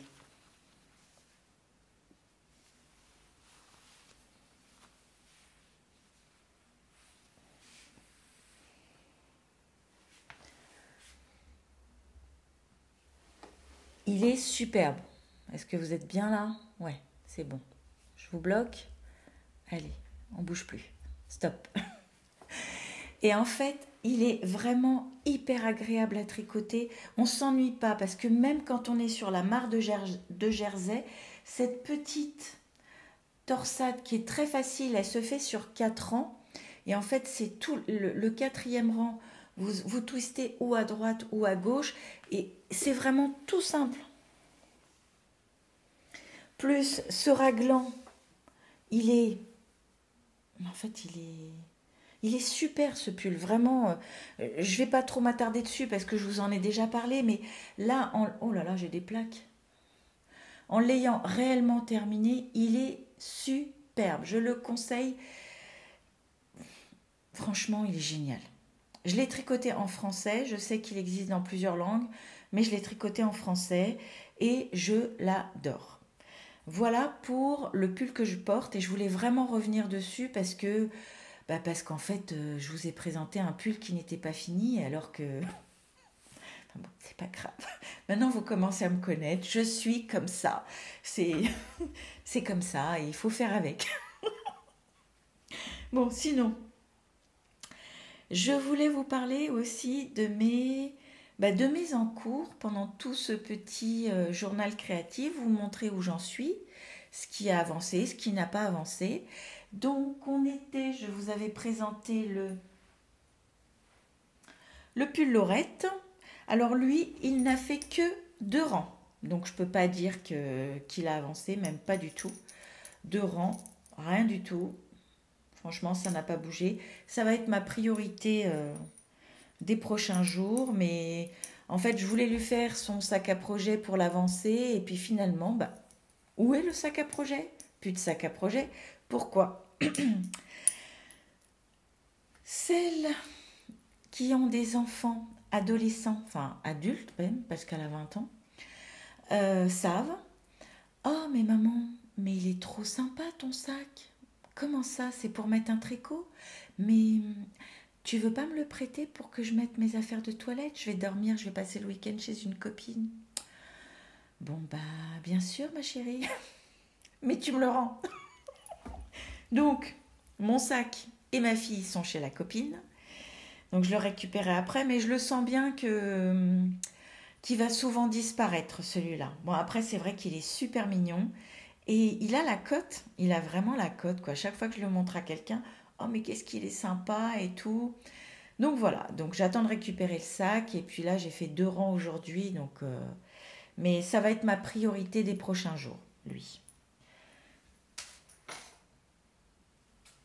Il est superbe. Est-ce que vous êtes bien là? Ouais, c'est bon. Je vous bloque. Allez, on bouge plus. Stop. Et en fait, il est vraiment hyper agréable à tricoter. On ne s'ennuie pas parce que même quand on est sur la mare de Jersey, cette petite torsade qui est très facile, elle se fait sur 4 rangs. Et en fait, c'est tout le quatrième rang. Vous twistez ou à droite ou à gauche. Et c'est vraiment tout simple. Plus ce raglan, il est... En fait, il est super ce pull, vraiment. Je vais pas trop m'attarder dessus parce que je vous en ai déjà parlé, mais là, oh là là, j'ai des plaques. En l'ayant réellement terminé, il est superbe. Je le conseille. Franchement, il est génial. Je l'ai tricoté en français. Je sais qu'il existe dans plusieurs langues, mais je l'ai tricoté en français et je l'adore. Voilà pour le pull que je porte et je voulais vraiment revenir dessus parce qu'en fait, je vous ai présenté un pull qui n'était pas fini alors que... Enfin bon, c'est pas grave. Maintenant, vous commencez à me connaître. Je suis comme ça. C'est, c'est comme ça et il faut faire avec. Bon, sinon, je voulais vous parler aussi de mes Bah, de mes en cours, pendant tout ce petit journal créatif, vous montrer où j'en suis, ce qui a avancé, ce qui n'a pas avancé. Donc, je vous avais présenté le pull Lorette. Alors lui, il n'a fait que 2 rangs. Donc je ne peux pas dire qu'il a avancé, même pas du tout. 2 rangs, rien du tout. Franchement, ça n'a pas bougé. Ça va être ma priorité des prochains jours. Mais en fait, je voulais lui faire son sac à projet pour l'avancer. Et puis finalement, bah, où est le sac à projet? Plus de sac à projet. Pourquoi? Celles qui ont des enfants adolescents, enfin adultes même, parce qu'elle a 20 ans, savent. Oh, mais maman, mais il est trop sympa ton sac. Comment ça? C'est pour mettre un tricot? Mais tu veux pas me le prêter pour que je mette mes affaires de toilette? Je vais dormir, je vais passer le week-end chez une copine. Bon, bah, bien sûr, ma chérie. Mais tu me le rends. Donc, mon sac et ma fille sont chez la copine. Donc, je le récupérerai après, mais je le sens bien qu'il va souvent disparaître, celui-là. Bon, après, c'est vrai qu'il est super mignon. Et il a la cote, il a vraiment la cote, quoi. Chaque fois que je le montre à quelqu'un, oh, mais qu'est-ce qu'il est sympa et tout. Donc voilà, donc j'attends de récupérer le sac. Et puis là, j'ai fait 2 rangs aujourd'hui. Mais ça va être ma priorité des prochains jours, lui.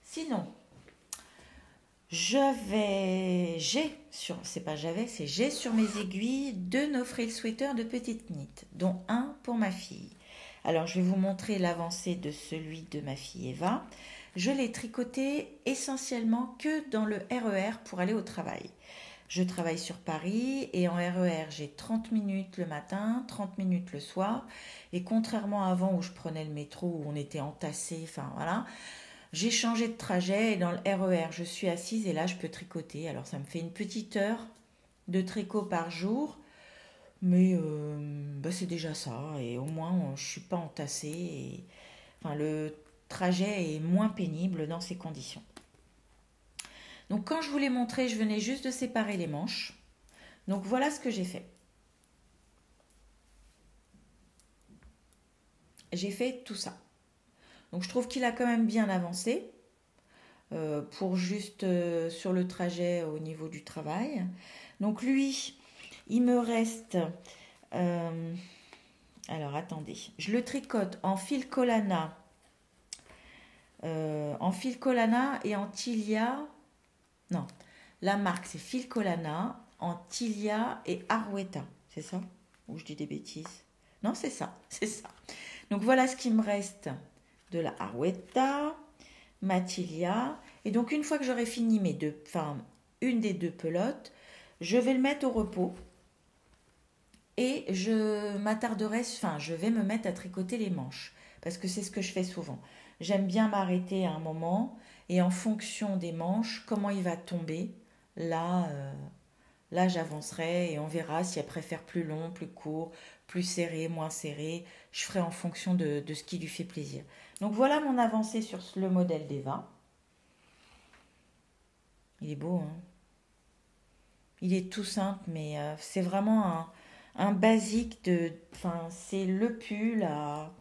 Sinon, j'ai sur mes aiguilles 2 no-frills sweaters de petite knit, dont un pour ma fille. Alors, je vais vous montrer l'avancée de celui de ma fille Eva. Je l'ai tricoté essentiellement que dans le RER pour aller au travail. Je travaille sur Paris et en RER, j'ai 30 minutes le matin, 30 minutes le soir. Et contrairement à avant où je prenais le métro, où on était entassés, enfin voilà, j'ai changé de trajet et dans le RER, je suis assise et là, je peux tricoter. Alors, ça me fait une petite heure de tricot par jour, mais bah, c'est déjà ça. Et au moins, je ne suis pas entassée. Enfin, le trajet est moins pénible dans ces conditions. Donc, quand je vous l'ai montré, je venais juste de séparer les manches. Donc, voilà ce que j'ai fait. J'ai fait tout ça. Donc, je trouve qu'il a quand même bien avancé. Pour juste sur le trajet au niveau du travail. Donc lui, il me reste... alors attendez, je le tricote en fil Collana, et en Tilia. Non, la marque c'est fil Collana, en Tilia et Arwetta. C'est ça? Ou je dis des bêtises? Non, c'est ça, c'est ça. Donc voilà ce qui me reste de la Arwetta, Matilia. Et donc une fois que j'aurai fini une des 2 pelotes, je vais le mettre au repos et je vais me mettre à tricoter les manches parce que c'est ce que je fais souvent. J'aime bien m'arrêter à un moment et en fonction des manches, comment il va tomber, là j'avancerai et on verra si elle préfère plus long, plus court, plus serré, moins serré. Je ferai en fonction de ce qui lui fait plaisir. Donc voilà mon avancée sur le modèle d'Eva. Il est beau, hein? Il est tout simple, mais c'est vraiment un basique Enfin, c'est le pull à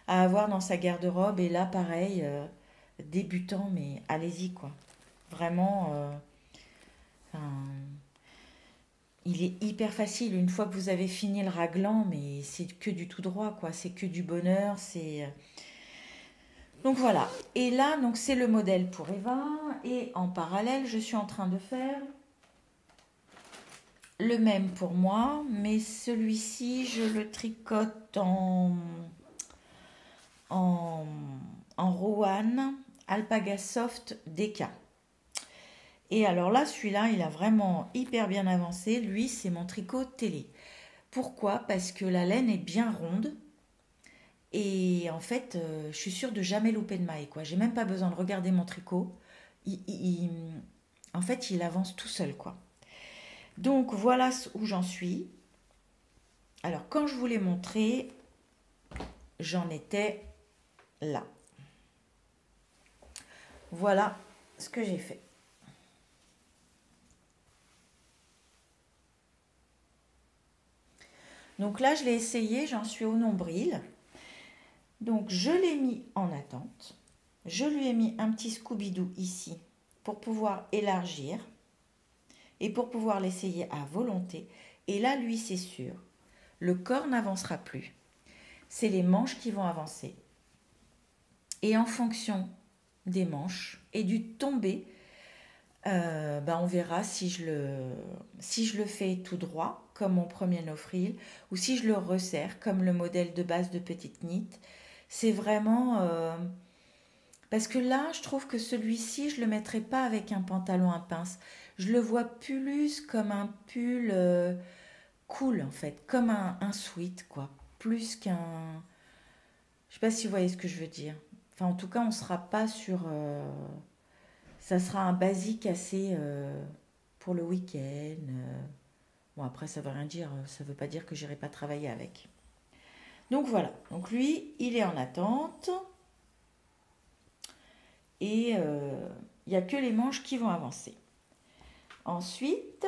avoir dans sa garde-robe. Et là, pareil, débutant, mais allez-y, quoi. Vraiment, enfin, il est hyper facile. Une fois que vous avez fini le raglan, mais c'est que du tout droit, quoi. C'est que du bonheur, Donc voilà. Et là, donc c'est le modèle pour Eva. Et en parallèle, je suis en train de faire le même pour moi, mais celui-ci, je le tricote en, en Rowan Alpaga Soft DK. Et alors là, celui-là, il a vraiment hyper bien avancé. Lui, c'est mon tricot télé. Pourquoi? Parce que la laine est bien ronde. Et en fait, je suis sûre de jamais louper de maille, quoi. J'ai même pas besoin de regarder mon tricot. En fait, il avance tout seul, quoi. Donc voilà où j'en suis. Alors quand je vous l'ai montré, j'en étais là. Voilà ce que j'ai fait. Donc là, je l'ai essayé, j'en suis au nombril. Donc je l'ai mis en attente. Je lui ai mis un petit Scooby-Doo ici pour pouvoir élargir et pour pouvoir l'essayer à volonté. Et là, lui, c'est sûr, le corps n'avancera plus. C'est les manches qui vont avancer. Et en fonction des manches et du tombé, on verra si je le fais tout droit, comme mon premier no-frill, ou si je le resserre, comme le modèle de base de Petite Knit. C'est vraiment... parce que là, je trouve que celui-ci, je ne le mettrai pas avec un pantalon à pince. Je le vois plus comme un pull cool, en fait, comme un sweat, quoi. Plus qu'un... Je ne sais pas si vous voyez ce que je veux dire. Enfin, en tout cas, on ne sera pas sur... ça sera un basique assez pour le week-end. Bon, après, ça ne veut rien dire. Ça ne veut pas dire que j'irai pas travailler avec. Donc voilà. Donc lui, il est en attente. Et il n'y a que les manches qui vont avancer. Ensuite,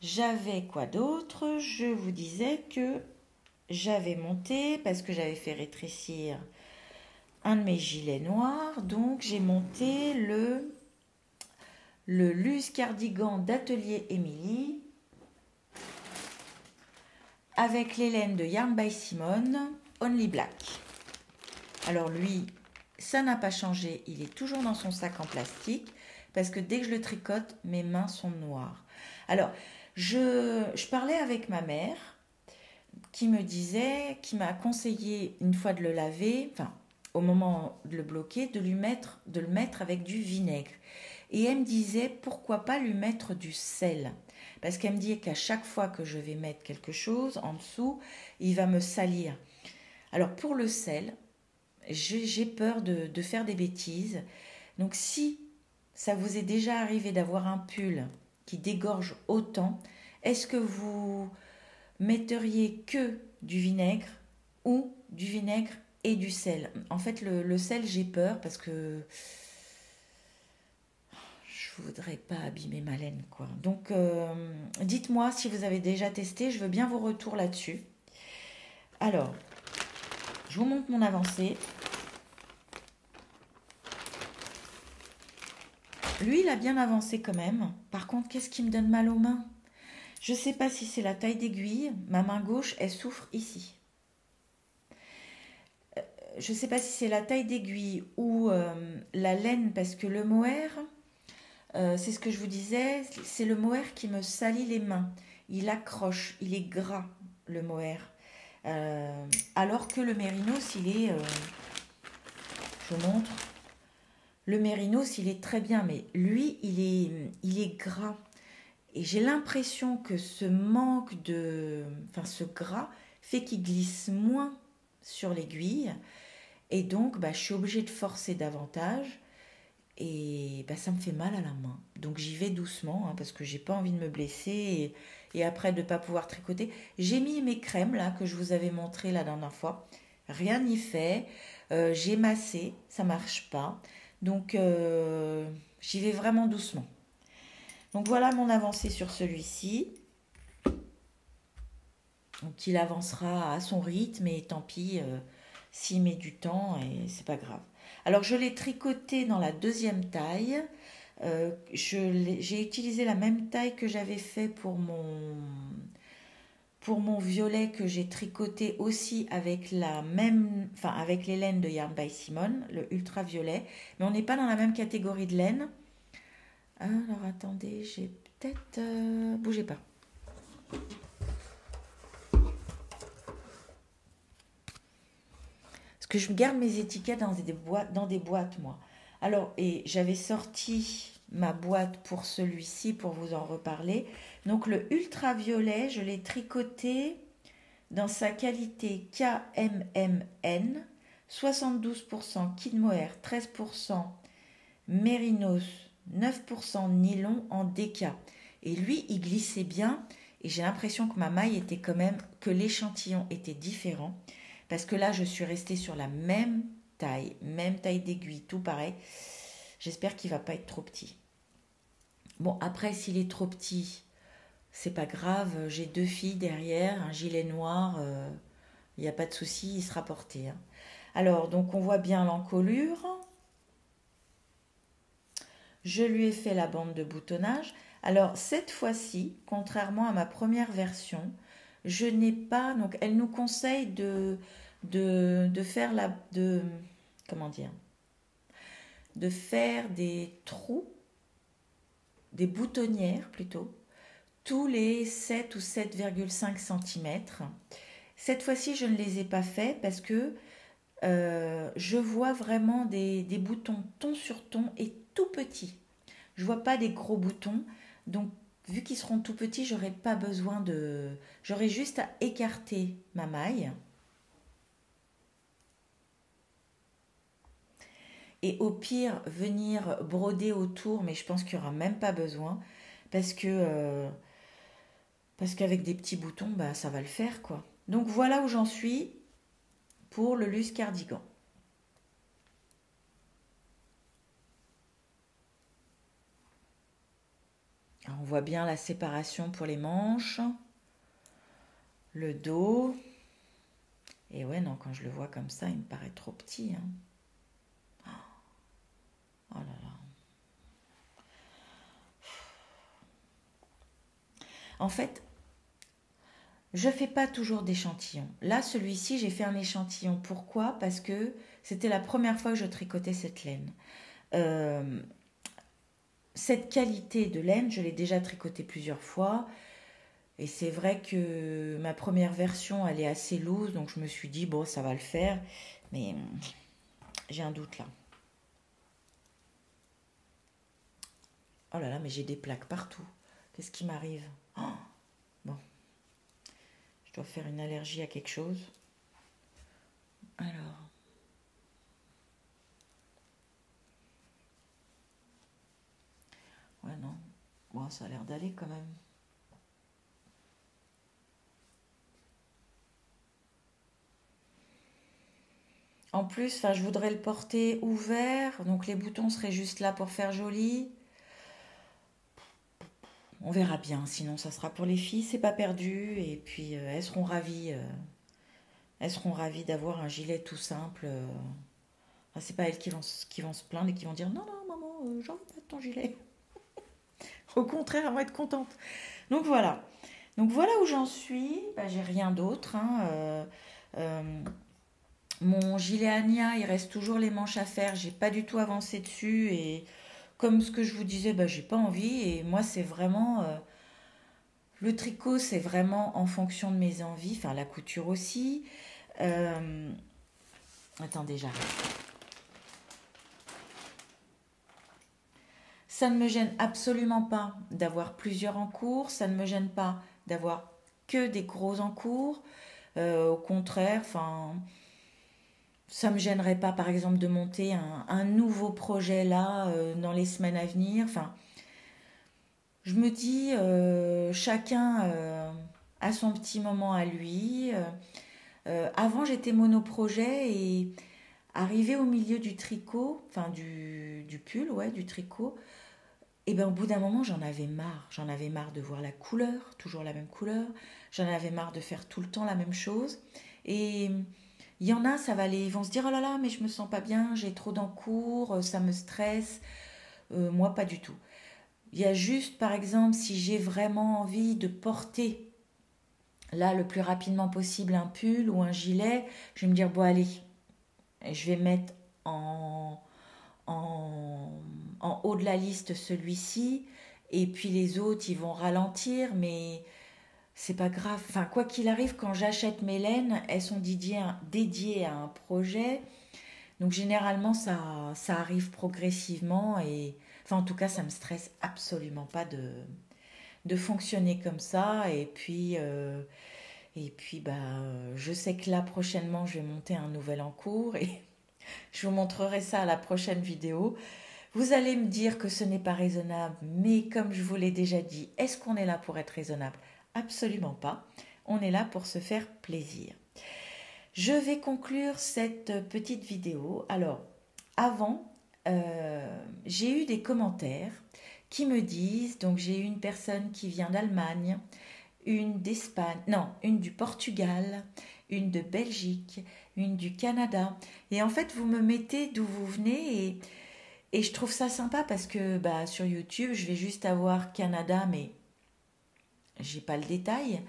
j'avais quoi d'autre? Je vous disais que j'avais monté, parce que j'avais fait rétrécir un de mes gilets noirs, donc j'ai monté le Luz Cardigan d'Atelier Émilie avec les laines de Yarn by Simone Only Black. Alors lui, ça n'a pas changé, il est toujours dans son sac en plastique parce que dès que je le tricote, mes mains sont noires. Alors, je parlais avec ma mère qui m'a conseillé une fois de le laver, enfin au moment de le bloquer, de le mettre avec du vinaigre. Et elle me disait pourquoi pas lui mettre du sel. Parce qu'elle me dit qu'à chaque fois que je vais mettre quelque chose en dessous, il va me salir. Alors pour le sel, j'ai peur de faire des bêtises. Donc si ça vous est déjà arrivé d'avoir un pull qui dégorge autant, est-ce que vous metteriez que du vinaigre ou du vinaigre et du sel? En fait, le sel, j'ai peur parce que je voudrais pas abîmer ma laine, quoi. Donc, dites-moi si vous avez déjà testé. Je veux bien vos retours là-dessus. Alors, je vous montre mon avancée. Lui, il a bien avancé quand même. Par contre, qu'est-ce qui me donne mal aux mains? Je ne sais pas si c'est la taille d'aiguille. Ma main gauche, elle souffre ici. Je ne sais pas si c'est la taille d'aiguille ou la laine, parce que le mohair, c'est ce que je vous disais, c'est le mohair qui me salit les mains. Il accroche, il est gras, le mohair. Alors que le mérinos, je vous montre, le mérinos, il est très bien, mais lui, il est gras. Et j'ai l'impression que ce ce gras fait qu'il glisse moins sur l'aiguille. Et donc, je suis obligée de forcer davantage. Et ça me fait mal à la main. Donc j'y vais doucement, parce que j'ai pas envie de me blesser et après de ne pas pouvoir tricoter. J'ai mis mes crèmes là que je vous avais montré la dernière fois. Rien n'y fait. J'ai massé, ça marche pas. Donc j'y vais vraiment doucement. Donc voilà mon avancée sur celui-ci. Donc il avancera à son rythme et tant pis s'il met du temps et c'est pas grave. Alors je l'ai tricoté dans la deuxième taille. J'ai utilisé la même taille que j'avais fait pour mon violet que j'ai tricoté aussi avec avec les laines de Yarn by Simone, le ultra violet. Mais on n'est pas dans la même catégorie de laine. Alors attendez, j'ai peut-être... bougez pas. Que je garde mes étiquettes dans des boîtes, moi. Alors, et j'avais sorti ma boîte pour celui-ci, pour vous en reparler. Donc, le ultraviolet, je l'ai tricoté dans sa qualité KMMN, 72% kid mohair, 13% mérinos, 9% nylon en DK. Et lui, il glissait bien. Et j'ai l'impression que ma maille était quand même, que l'échantillon était différent. Parce que là, je suis restée sur la même taille d'aiguille, tout pareil. J'espère qu'il ne va pas être trop petit. Bon, après, s'il est trop petit, c'est pas grave, j'ai 2 filles derrière, un gilet noir, il n'y a pas de souci, il sera porté, hein. Alors, donc on voit bien l'encolure. Je lui ai fait la bande de boutonnage. Alors, cette fois-ci, contrairement à ma première version, je n'ai pas... Donc, elle nous conseille de faire comment dire? De faire des trous, des boutonnières plutôt, tous les 7 ou 7,5 cm. Cette fois-ci, je ne les ai pas faits parce que je vois vraiment des boutons ton sur ton et tout petits. Je vois pas des gros boutons. Donc, vu qu'ils seront tout petits, j'aurai pas besoin de... J'aurai juste à écarter ma maille. Et au pire, venir broder autour, mais je pense qu'il n'y aura même pas besoin. Parce que... parce qu'avec des petits boutons, bah, ça va le faire, quoi. Donc, voilà où j'en suis pour le Luce Cardigan. On voit bien la séparation pour les manches, le dos. Et ouais, non, quand je le vois comme ça, il me paraît trop petit, hein. Oh là là. En fait, je fais pas toujours d'échantillons. Là, celui-ci, j'ai fait un échantillon. Pourquoi? Parce que c'était la première fois que je tricotais cette laine. Euh, cette qualité de laine, je l'ai déjà tricotée plusieurs fois. Et c'est vrai que ma première version, elle est assez loose. Donc je me suis dit, bon, ça va le faire. Mais j'ai un doute là. Oh là là, mais j'ai des plaques partout. Qu'est-ce qui m'arrive? Oh, bon, je dois faire une allergie à quelque chose. Alors, ouais, non. Bon, ça a l'air d'aller quand même. En plus, enfin, je voudrais le porter ouvert, donc les boutons seraient juste là pour faire joli. On verra bien, sinon ça sera pour les filles, c'est pas perdu. Et puis elles seront ravies d'avoir un gilet tout simple. Enfin, c'est pas elles qui vont se plaindre et qui vont dire non, non, maman, j'ai envie pas de ton gilet. Au contraire, elles vont être contentes. Donc voilà. Donc voilà où j'en suis. Bah, j'ai rien d'autre, hein. Euh, Mon gilet Ania, il reste toujours les manches à faire. J'ai pas du tout avancé dessus et comme ce que je vous disais, bah, j'ai pas envie. Et moi, c'est vraiment le tricot, c'est vraiment en fonction de mes envies. Enfin, la couture aussi. Euh, Attendez, j'arrête. Ça ne me gêne absolument pas d'avoir plusieurs en cours. Ça ne me gêne pas d'avoir que des gros en cours. Au contraire, enfin, ça me gênerait pas, par exemple, de monter un nouveau projet là dans les semaines à venir. Enfin, je me dis, chacun a son petit moment à lui. Avant, j'étais monoprojet et arrivé au milieu du tricot, enfin du pull, ouais, du tricot, et ben au bout d'un moment, j'en avais marre. J'en avais marre de voir la couleur, toujours la même couleur. J'en avais marre de faire tout le temps la même chose. Et il y en a, ça va aller, ils vont se dire oh là là, mais je me sens pas bien, j'ai trop d'encours, ça me stresse. Moi, pas du tout. Il y a juste, par exemple, si j'ai vraiment envie de porter là le plus rapidement possible un pull ou un gilet, je vais me dire bon allez, je vais mettre en, en, en haut de la liste celui-ci et puis les autres ils vont ralentir mais c'est pas grave. Enfin quoi qu'il arrive quand j'achète mes laines elles sont dédiées à un projet donc généralement ça arrive progressivement et enfin en tout cas ça me stresse absolument pas de fonctionner comme ça et puis bah je sais que là prochainement je vais monter un nouvel en cours et je vous montrerai ça à la prochaine vidéo. Vous allez me dire que ce n'est pas raisonnable, mais comme je vous l'ai déjà dit, est-ce qu'on est là pour être raisonnable? Absolument pas. On est là pour se faire plaisir. Je vais conclure cette petite vidéo. Alors, avant, j'ai eu des commentaires qui me disent, donc j'ai une personne qui vient d'Allemagne, une d'Espagne, non, une du Portugal, une de Belgique, une du Canada. Et en fait, vous me mettez d'où vous venez et je trouve ça sympa parce que bah, sur YouTube, je vais juste avoir Canada, mais j'ai pas le détail.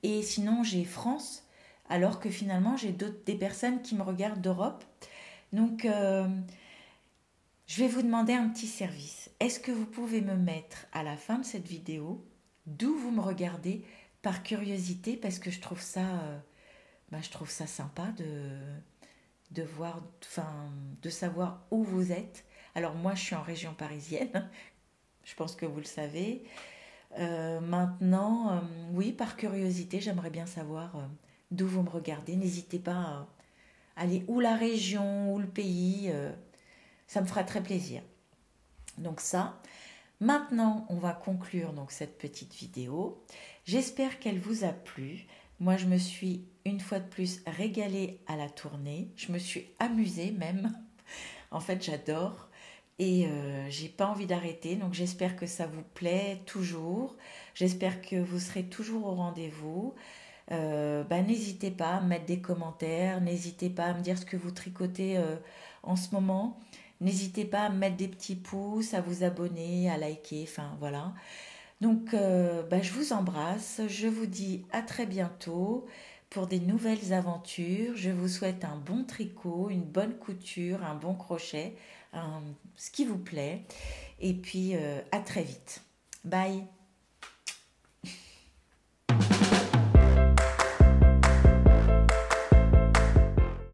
Et sinon, j'ai France, alors que finalement, j'ai des personnes qui me regardent d'Europe. Donc, je vais vous demander un petit service. Est-ce que vous pouvez me mettre à la fin de cette vidéo d'où vous me regardez par curiosité parce que je trouve ça sympa de voir, enfin, de savoir où vous êtes. Alors moi, je suis en région parisienne, je pense que vous le savez. Maintenant, oui, par curiosité, j'aimerais bien savoir d'où vous me regardez. N'hésitez pas à aller ou la région ou le pays, ça me fera très plaisir. Donc ça, maintenant, on va conclure donc cette petite vidéo. J'espère qu'elle vous a plu. Moi, je me suis une fois de plus régalée à la tournée. Je me suis amusée même. En fait, j'adore. Et j'ai pas envie d'arrêter. Donc, j'espère que ça vous plaît toujours. J'espère que vous serez toujours au rendez-vous. N'hésitez pas à me mettre des commentaires. N'hésitez pas à me dire ce que vous tricotez en ce moment. N'hésitez pas à me mettre des petits pouces, à vous abonner, à liker. Enfin, voilà. Donc, je vous embrasse. Je vous dis à très bientôt pour des nouvelles aventures. Je vous souhaite un bon tricot, une bonne couture, un bon crochet, ce qui vous plaît. Et puis, à très vite. Bye.